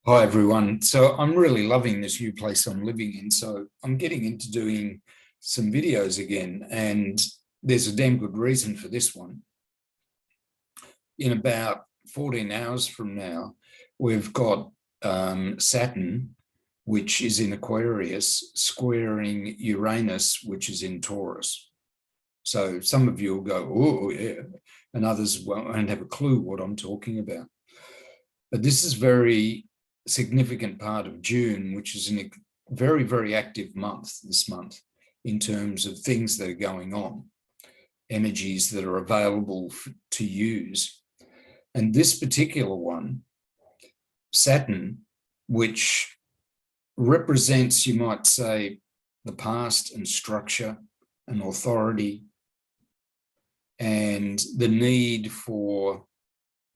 Hi everyone. So I'm really loving this new place I'm living in. So I'm getting into doing some videos again, and there's a damn good reason for this one. In about 14 hours from now, we've got Saturn, which is in Aquarius, squaring Uranus, which is in Taurus. So some of you will go, oh yeah, and others won't have a clue what I'm talking about. But this is very significant part of June, which is a very, very active month this month in terms of things that are going on, energies that are available to use. And this particular one, Saturn, which represents, you might say, the past and structure and authority and the need for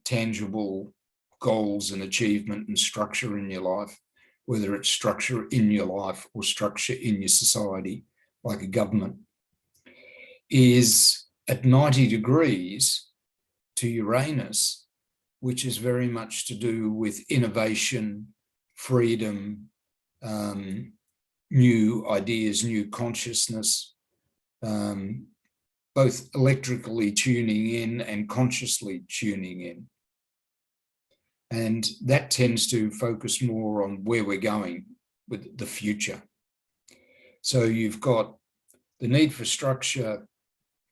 tangible goals and achievement and structure in your life, whether it's structure in your life or structure in your society, like a government, is at 90 degrees to Uranus, which is very much to do with innovation, freedom, new ideas, new consciousness, both electrically tuning in and consciously tuning in. And that tends to focus more on where we're going with the future. So you've got the need for structure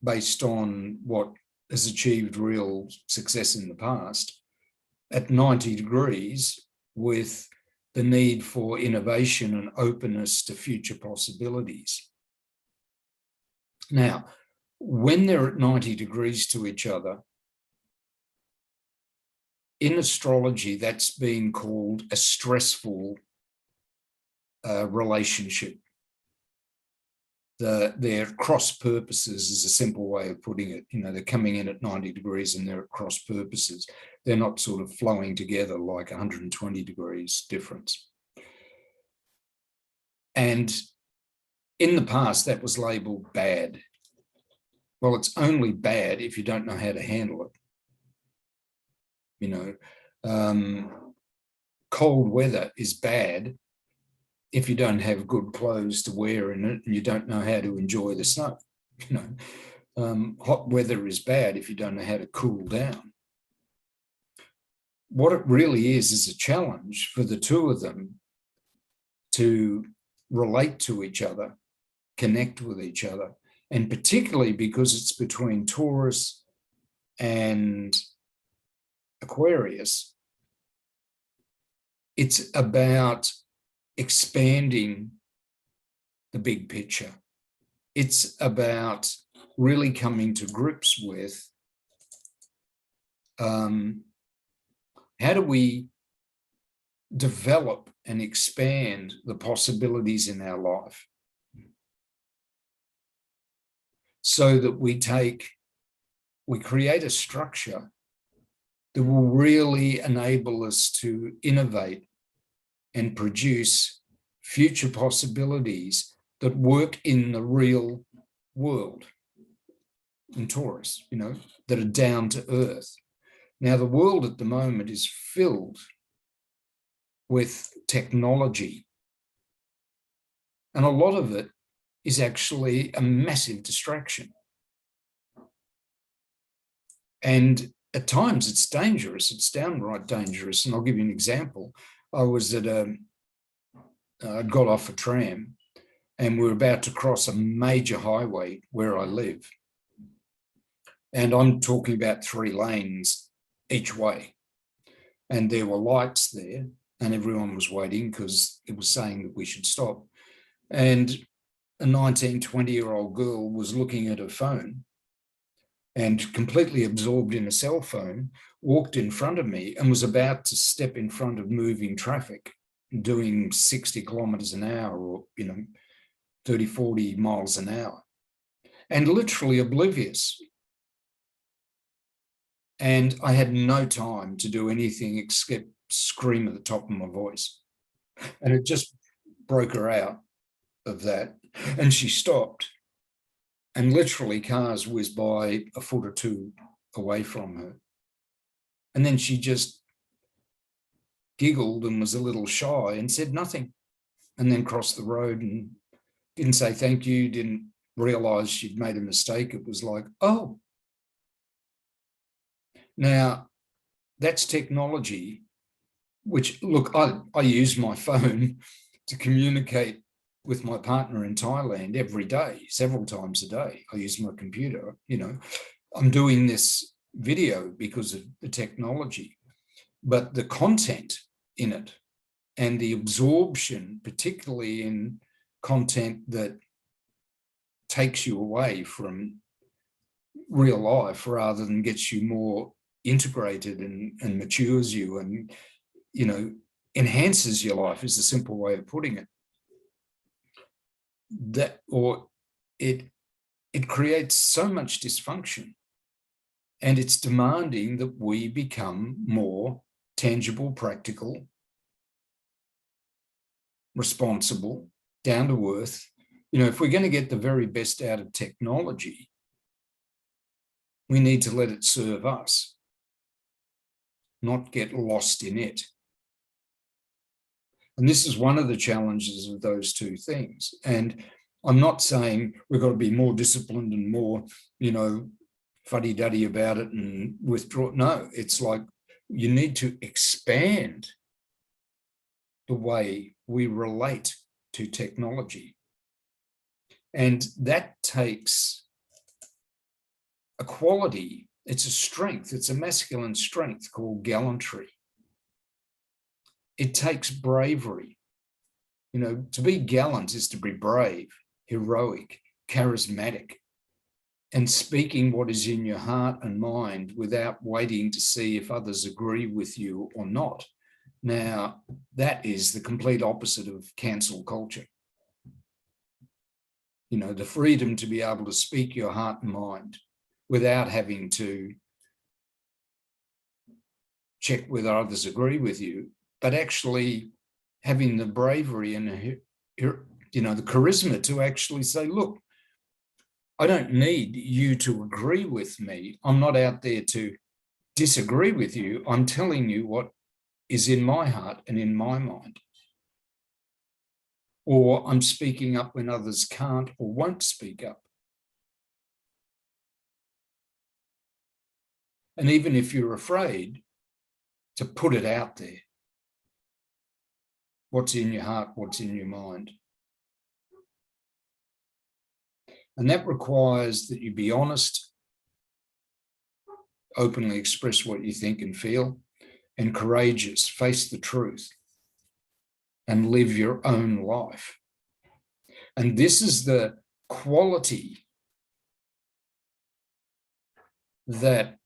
based on what has achieved real success in the past at 90 degrees, with the need for innovation and openness to future possibilities. Now, when they're at 90 degrees to each other, in astrology, that's been called a stressful relationship. They're cross purposes is a simple way of putting it. You know, they're coming in at 90 degrees and they're at cross purposes. They're not sort of flowing together like 120 degrees difference. And in the past, that was labeled bad. Well, it's only bad if you don't know how to handle it. You know, cold weather is bad if you don't have good clothes to wear in it and you don't know how to enjoy the snow. You know, hot weather is bad if you don't know how to cool down. What it really is a challenge for the two of them to relate to each other, connect with each other, and particularly because it's between Taurus and Aquarius, it's about expanding the big picture. It's about really coming to grips with how do we develop and expand the possibilities in our life so that we create a structure that will really enable us to innovate and produce future possibilities that work in the real world in Taurus, you know, that are down to earth. Now, the world at the moment is filled with technology, and a lot of it is actually a massive distraction. And at times it's dangerous, it's downright dangerous. And I'll give you an example. I was at I'd got off a tram and we were about to cross a major highway where I live. And I'm talking about 3 lanes each way. And there were lights there and everyone was waiting because it was saying that we should stop. And a 19, 20-year-old girl was looking at her phone and completely absorbed in a cell phone, walked in front of me and was about to step in front of moving traffic, doing 60 kilometers an hour or, 30, 40 miles an hour, and literally oblivious. And I had no time to do anything except scream at the top of my voice. And it just broke her out of that. And she stopped. And literally cars whizzed by a foot or 2 away from her. And then she just giggled and was a little shy and said nothing, and then crossed the road and didn't say thank you, didn't realize she'd made a mistake. It was like, oh. Now, that's technology, which, look, I use my phone to communicate with my partner in Thailand every day, several times a day. I use my computer, I'm doing this video because of the technology, but the content in it and the absorption, particularly in content that takes you away from real life rather than gets you more integrated and matures you and, enhances your life, is a simple way of putting it. It creates so much dysfunction, and it's demanding that we become more tangible, practical, responsible, down to earth. If we're going to get the very best out of technology, we need to let it serve us, not get lost in it. And this is one of the challenges of those two things. And I'm not saying we've got to be more disciplined and more, fuddy-duddy about it and withdraw. No, it's like you need to expand the way we relate to technology. And that takes a quality, it's a strength, it's a masculine strength called gallantry. It takes bravery. To be gallant is to be brave, heroic, charismatic, and speaking what is in your heart and mind without waiting to see if others agree with you or not. Now, that is the complete opposite of cancel culture. The freedom to be able to speak your heart and mind without having to check whether others agree with you, but actually having the bravery and the charisma to actually say, look, I don't need you to agree with me. I'm not out there to disagree with you. I'm telling you what is in my heart and in my mind. Or I'm speaking up when others can't or won't speak up. And even if you're afraid, to put it out there. What's in your heart, what's in your mind. And that requires that you be honest, openly express what you think and feel, and courageous, face the truth, and live your own life. And this is the quality that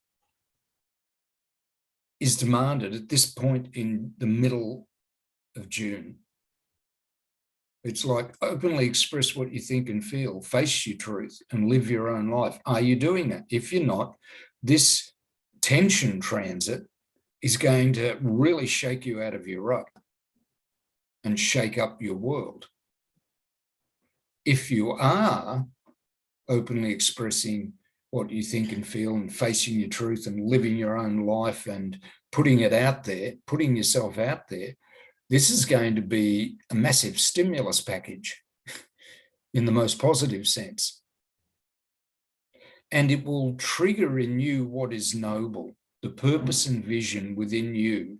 is demanded at this point in the middle of June. It's like openly express what you think and feel, face your truth, and live your own life. Are you doing it? If you're not, this tension transit is going to really shake you out of your rut and shake up your world. If you are openly expressing what you think and feel and facing your truth and living your own life and putting it out there, putting yourself out there, this is going to be a massive stimulus package in the most positive sense. And it will trigger in you what is noble, the purpose and vision within you,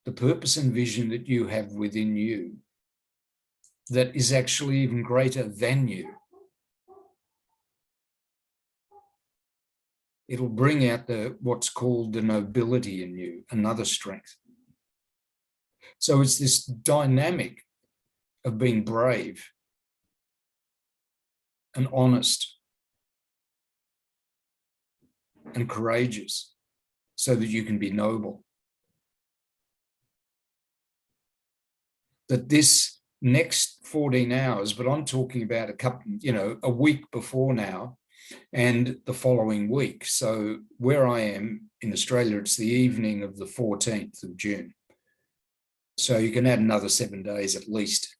the purpose and vision that you have within you that is actually even greater than you. It'll bring out what's called the nobility in you, another strength. So it's this dynamic of being brave and honest and courageous so that you can be noble. That this next 14 hours, but I'm talking about a week before now and the following week. So where I am in Australia, it's the evening of the 14th of June. So you can add another 7 days at least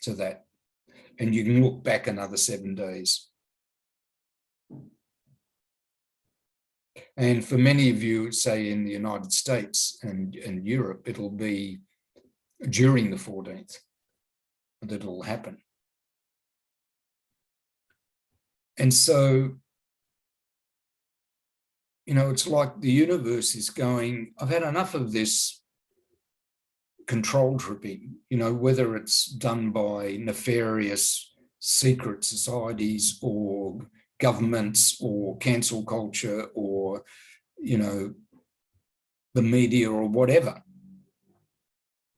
to that. And you can look back another 7 days. And for many of you, say in the United States and Europe, it'll be during the 14th that it'll happen. And so, you know, it's like the universe is going, I've had enough of this control tripping, you know, whether it's done by nefarious secret societies or governments or cancel culture or, you know, the media or whatever,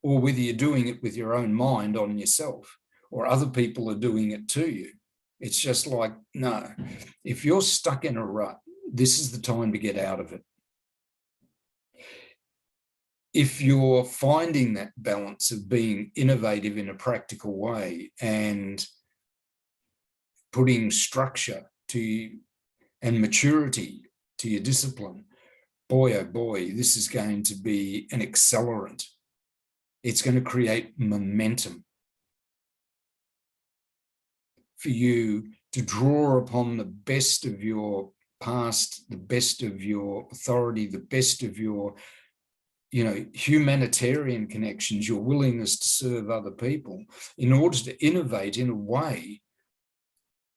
or whether you're doing it with your own mind on yourself or other people are doing it to you. It's just like, no, if you're stuck in a rut, this is the time to get out of it. If you're finding that balance of being innovative in a practical way and putting structure to you and maturity to your discipline, boy, oh boy, this is going to be an accelerant. It's going to create momentum for you to draw upon the best of your past, the best of your authority, the best of your, you know, humanitarian connections, your willingness to serve other people in order to innovate in a way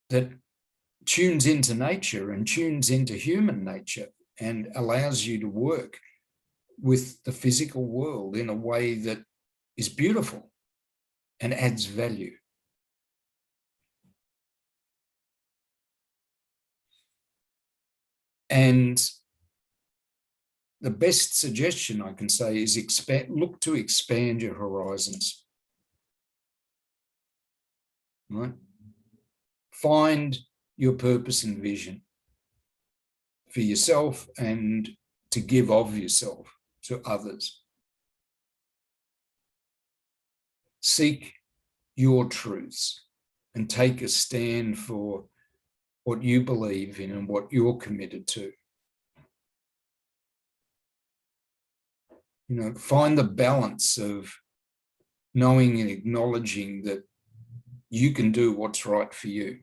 that tunes into nature and tunes into human nature and allows you to work with the physical world in a way that is beautiful and adds value. And the best suggestion I can say is look to expand your horizons. Right? Find your purpose and vision for yourself and to give of yourself to others. Seek your truths and take a stand for what you believe in and what you're committed to. You know, find the balance of knowing and acknowledging that you can do what's right for you,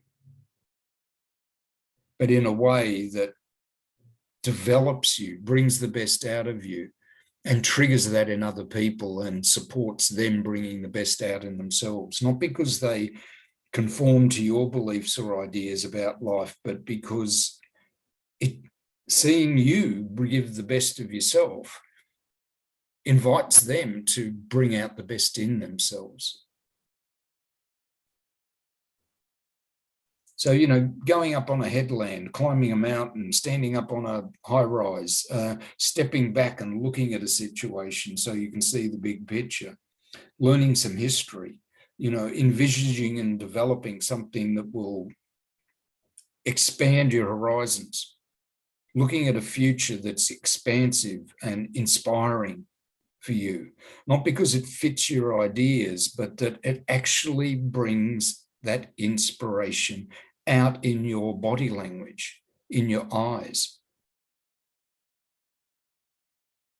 but in a way that develops you, brings the best out of you, and triggers that in other people and supports them bringing the best out in themselves, not because they conform to your beliefs or ideas about life, but because seeing you give the best of yourself invites them to bring out the best in themselves. So, you know, going up on a headland, climbing a mountain, standing up on a high rise, stepping back and looking at a situation so you can see the big picture, learning some history, you know, envisaging and developing something that will expand your horizons, looking at a future that's expansive and inspiring for you, not because it fits your ideas, but that it actually brings that inspiration out in your body language, in your eyes.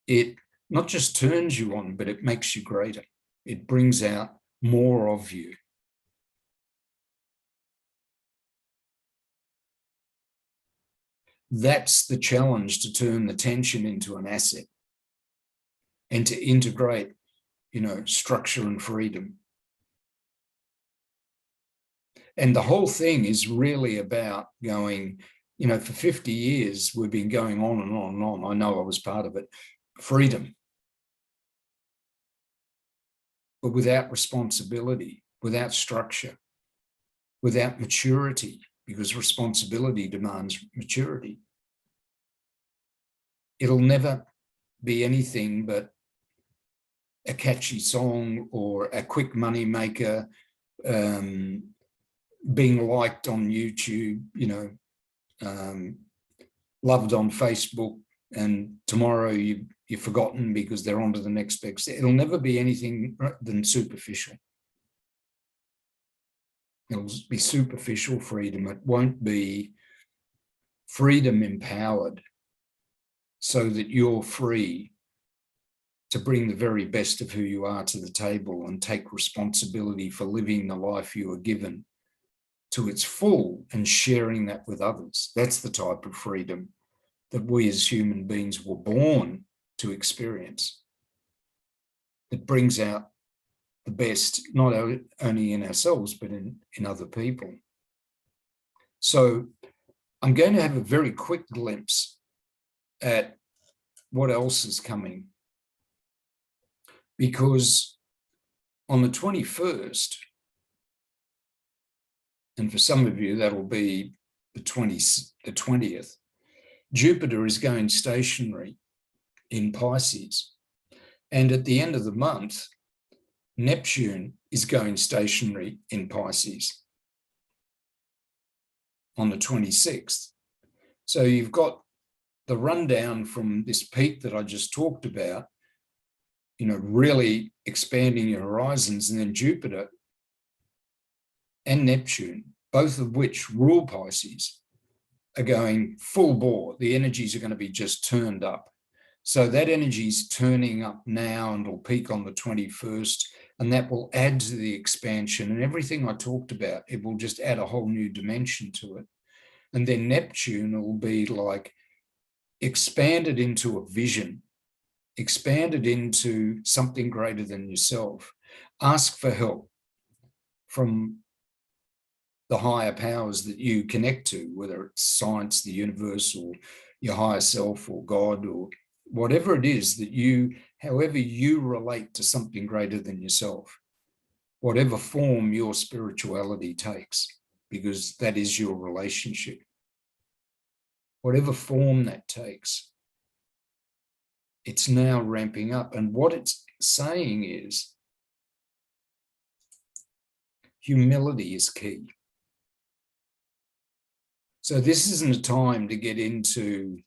It not just turns you on, but it makes you greater. It brings out more of you. That's the challenge, to turn the tension into an asset and to integrate, you know, structure and freedom. And the whole thing is really about going, you know, for 50 years, we've been going on and on and on. I know I was part of it. Freedom. But without responsibility, without structure, without maturity, because responsibility demands maturity, it'll never be anything but a catchy song or a quick money maker, being liked on YouTube, you know, loved on Facebook, and tomorrow you're forgotten because they're on to the next big step. It'll never be anything than superficial. It'll be superficial freedom. It won't be freedom empowered so that you're free to bring the very best of who you are to the table and take responsibility for living the life you are given to its full and sharing that with others. That's the type of freedom that we as human beings were born to experience, that brings out the best, not only in ourselves, but in other people. So I'm going to have a very quick glimpse at what else is coming, because on the 21st, and for some of you, that'll be the 20th, Jupiter is going stationary in Pisces. And at the end of the month, Neptune is going stationary in Pisces on the 26th. So you've got the rundown from this peak that I just talked about, really expanding your horizons, and then Jupiter and Neptune, both of which rule Pisces, are going full bore. The energies are going to be just turned up. So that energy is turning up now and will peak on the 21st, and that will add to the expansion and everything I talked about. It will just add a whole new dimension to it. And then Neptune will be like expanded into a vision, expanded into something greater than yourself. Ask for help from the higher powers that you connect to, whether it's science, the universe, or your higher self, or God, or whatever it is that you, however you relate to something greater than yourself, whatever form your spirituality takes, because that is your relationship. Whatever form that takes, it's now ramping up. And what it's saying is humility is key. So this isn't a time to get into,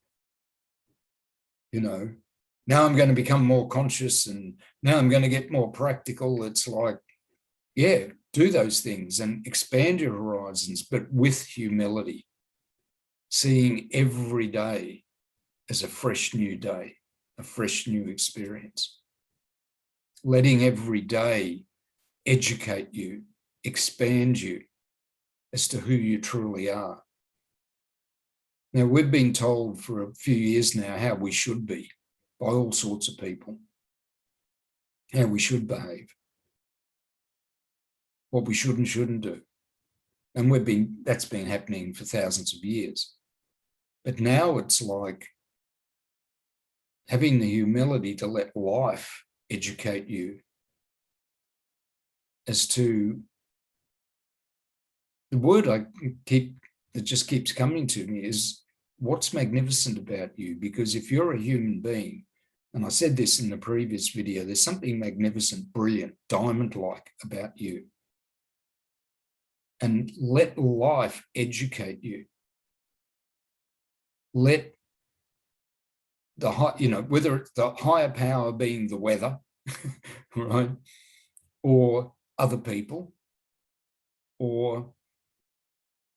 now I'm going to become more conscious and now I'm going to get more practical. It's like, yeah, do those things and expand your horizons, but with humility, seeing every day as a fresh new day, a fresh new experience. Letting every day educate you, expand you as to who you truly are. Now, we've been told for a few years now how we should be by all sorts of people, how we should behave, what we should and shouldn't do. And that's been happening for thousands of years. But now it's like having the humility to let life educate you as to the word that just keeps coming to me is what's magnificent about you. Because if you're a human being, and I said this in the previous video, there's something magnificent, brilliant, diamond-like about you. And let life educate you. Let the whether it's the higher power being the weather, right, or other people, or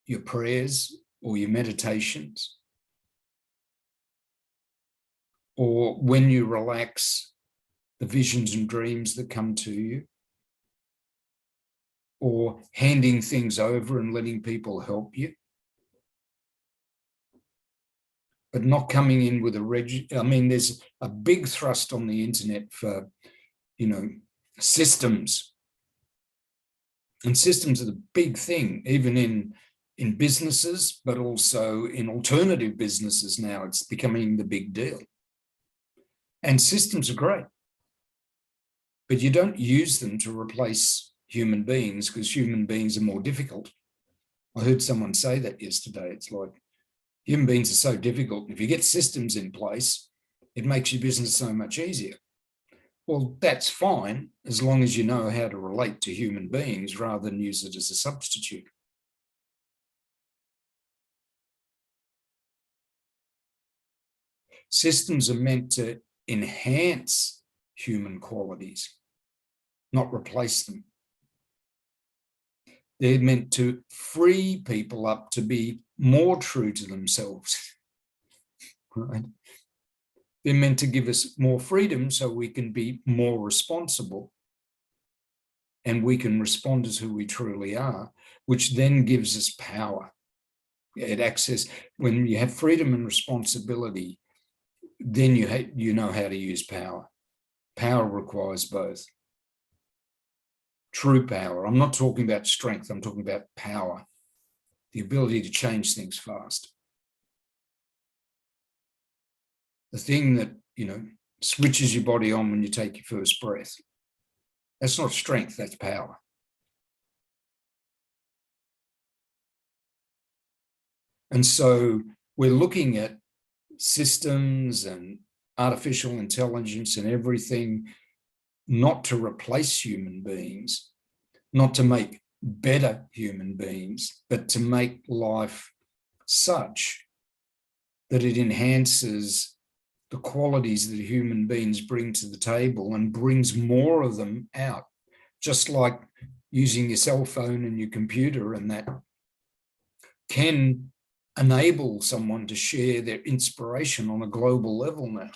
your prayers, or your meditations, or when you relax, the visions and dreams that come to you, or handing things over and letting people help you, but not coming in with there's a big thrust on the internet for, systems. And systems are the big thing, even in businesses, but also in alternative businesses now. It's becoming the big deal. And systems are great, but you don't use them to replace human beings, because human beings are more difficult. I heard someone say that yesterday. It's like, human beings are so difficult. If you get systems in place, it makes your business so much easier. Well, that's fine, as long as you know how to relate to human beings rather than use it as a substitute. Systems are meant to enhance human qualities, not replace them. They're meant to free people up to be more true to themselves, right? They're meant to give us more freedom so we can be more responsible, and we can respond as who we truly are, which then gives us power. It access, when you have freedom and responsibility, then you know how to use power. Power requires both. True power. I'm not talking about strength. I'm talking about power, the ability to change things fast. The thing that, switches your body on when you take your first breath. That's not strength, that's power. And so we're looking at systems and artificial intelligence and everything, not to replace human beings, not to make better human beings, but to make life such that it enhances the qualities that human beings bring to the table and brings more of them out, just like using your cell phone and your computer, and that can enable someone to share their inspiration on a global level now,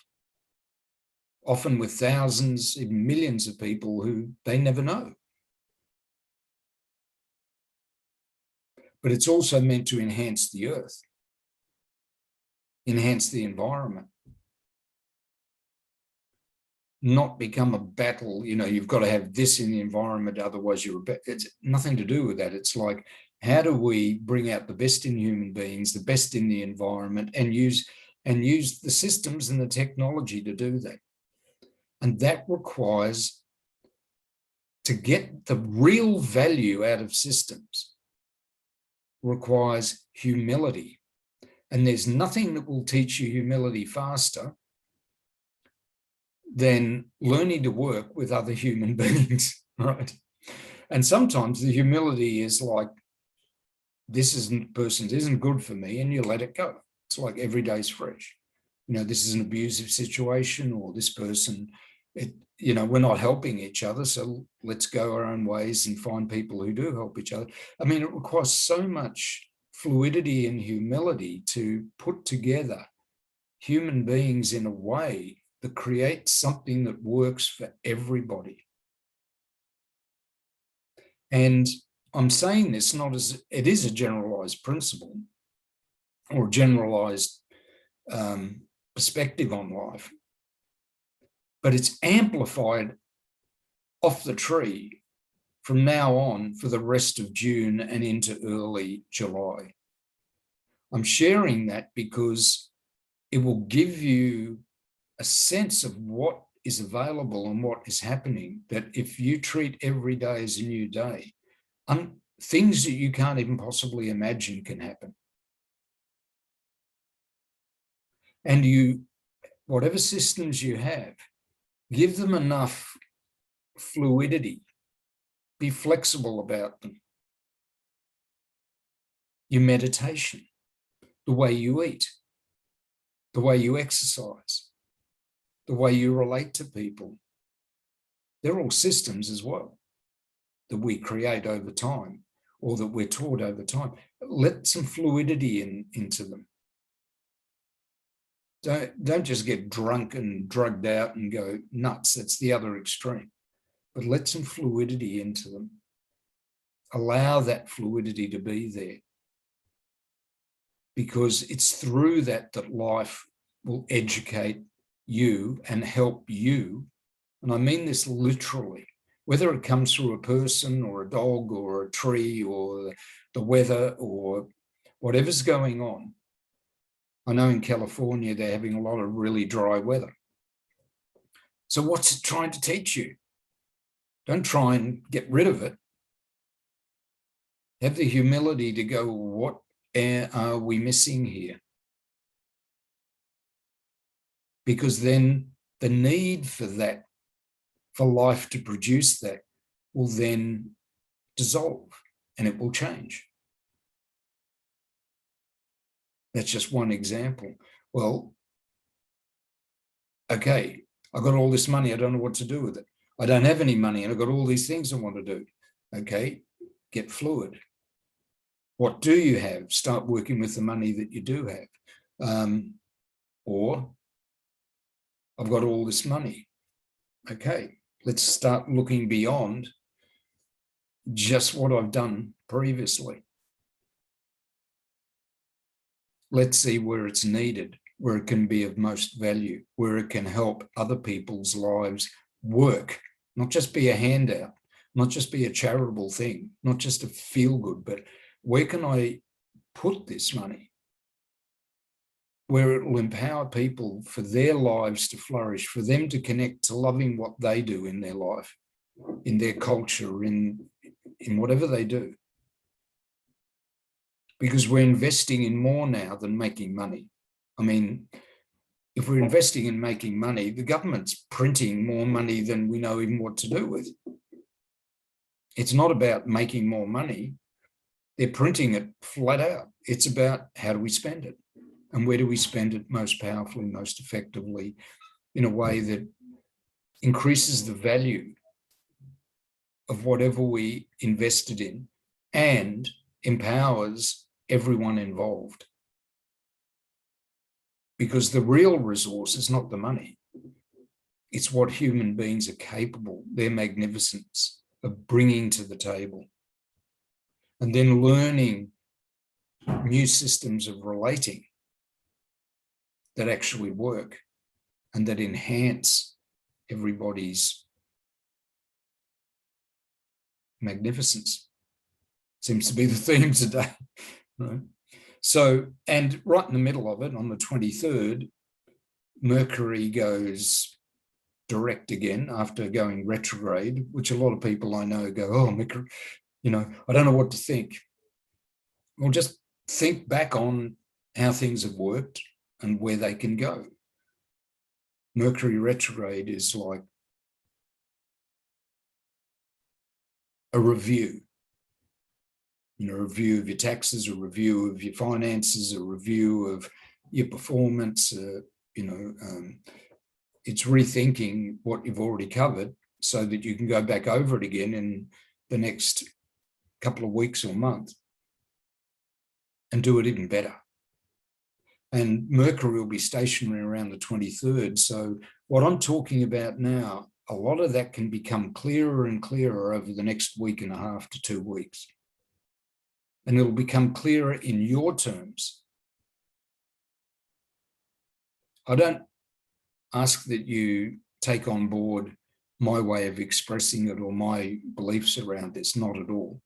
often with thousands, even millions of people who they never know. But it's also meant to enhance the earth, enhance the environment, not become a battle. You've got to have this in the environment, otherwise it's nothing to do with that. It's like, how do we bring out the best in human beings, the best in the environment, and use the systems and the technology to do that? And that requires, to get the real value out of systems, requires humility. And there's nothing that will teach you humility faster than learning to work with other human beings, right? And sometimes the humility is like, this isn't good for me, and you let it go. It's like every day's fresh. This is an abusive situation, or this person, we're not helping each other, so let's go our own ways and find people who do help each other. I mean, it requires so much fluidity and humility to put together human beings in a way that creates something that works for everybody. And I'm saying this not as it is a generalized principle or a generalized perspective on life, but it's amplified off the tree from now on for the rest of June and into early July. I'm sharing that because it will give you a sense of what is available and what is happening, that if you treat every day as a new day, things that you can't even possibly imagine can happen. And whatever systems you have, give them enough fluidity, be flexible about them. Your meditation, the way you eat, the way you exercise, the way you relate to people, they're all systems as well that we create over time, or that we're taught over time. Let some fluidity into them. Don't just get drunk and drugged out and go nuts. That's the other extreme. But let some fluidity into them. Allow that fluidity to be there, because it's through that life will educate you and help you. And I mean this literally, whether it comes through a person or a dog or a tree or the weather or whatever's going on. I know in California, they're having a lot of really dry weather. So what's it trying to teach you? Don't try and get rid of it. Have the humility to go, what are we missing here? Because then the need for that, for life to produce that, will then dissolve and it will change. That's just one example. Well, okay, I've got all this money, I don't know what to do with it. I don't have any money and I've got all these things I want to do. Okay, get fluid. What do you have? Start working with the money that you do have. Or I've got all this money. Okay, let's start looking beyond just what I've done previously. Let's see where it's needed, where it can be of most value, where it can help other people's lives work, not just be a handout, not just be a charitable thing, not just a feel good, but where can I put this money where it will empower people for their lives to flourish, for them to connect to loving what they do in their life, in their culture, in whatever they do. Because we're investing in more now than making money. I mean, if we're investing in making money, the government's printing more money than we know even what to do with. It's not about making more money. They're printing it flat out. It's about how do we spend it and where do we spend it most powerfully, most effectively, in a way that increases the value of whatever we invested in and empowers everyone involved. Because the real resource is not the money. It's what human beings are capable, their magnificence of bringing to the table. And then learning new systems of relating that actually work and that enhance everybody's magnificence. Seems to be the theme today, right? So, and right in the middle of it, on the 23rd, Mercury goes direct again after going retrograde, which a lot of people I know go, oh, Mercury, I don't know what to think. Well, just think back on how things have worked and where they can go. Mercury retrograde is like a review. A review of your taxes, a review of your finances, a review of your performance. It's rethinking what you've already covered so that you can go back over it again in the next couple of weeks or month and do it even better. And Mercury will be stationary around the 23rd. So what I'm talking about now, a lot of that can become clearer and clearer over the next week and a half to 2 weeks. And it'll become clearer in your terms. I don't ask that you take on board my way of expressing it or my beliefs around this, not at all.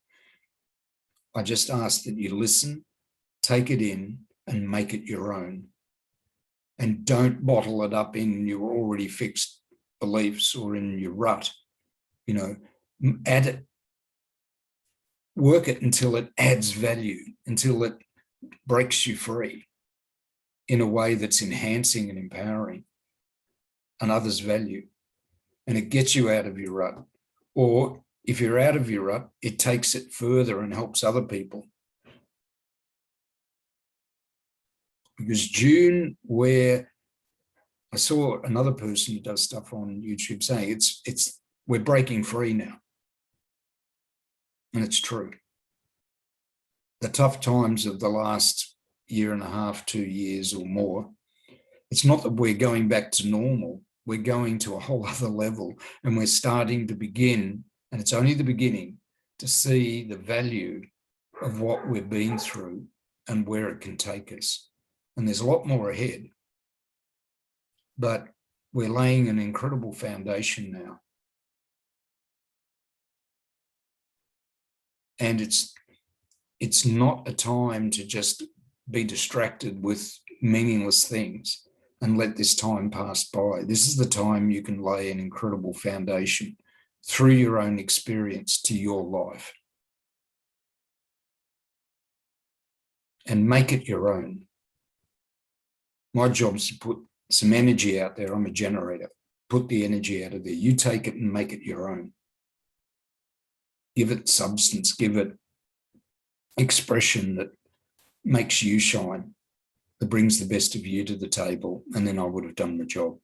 I just ask that you listen, take it in, and make it your own. And don't bottle it up in your already fixed beliefs or in your rut. Add it. Work it until it adds value, until it breaks you free in a way that's enhancing and empowering and others' value. And it gets you out of your rut. Or if you're out of your rut, it takes it further and helps other people. Because June, where I saw another person who does stuff on YouTube saying we're breaking free now. And it's true. The tough times of the last year and a half, 2 years or more, it's not that we're going back to normal. We're going to a whole other level, and we're starting to begin, and it's only the beginning, to see the value of what we've been through and where it can take us. And there's a lot more ahead, but we're laying an incredible foundation now. And it's not a time to just be distracted with meaningless things and let this time pass by. This is the time you can lay an incredible foundation through your own experience to your life and make it your own. My job is to put some energy out there. I'm a generator. Put the energy out of there. You take it and make it your own. Give it substance, give it expression that makes you shine, that brings the best of you to the table, and then I would have done the job.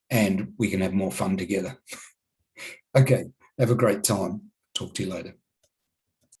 And we can have more fun together. Okay, have a great time. Talk to you later.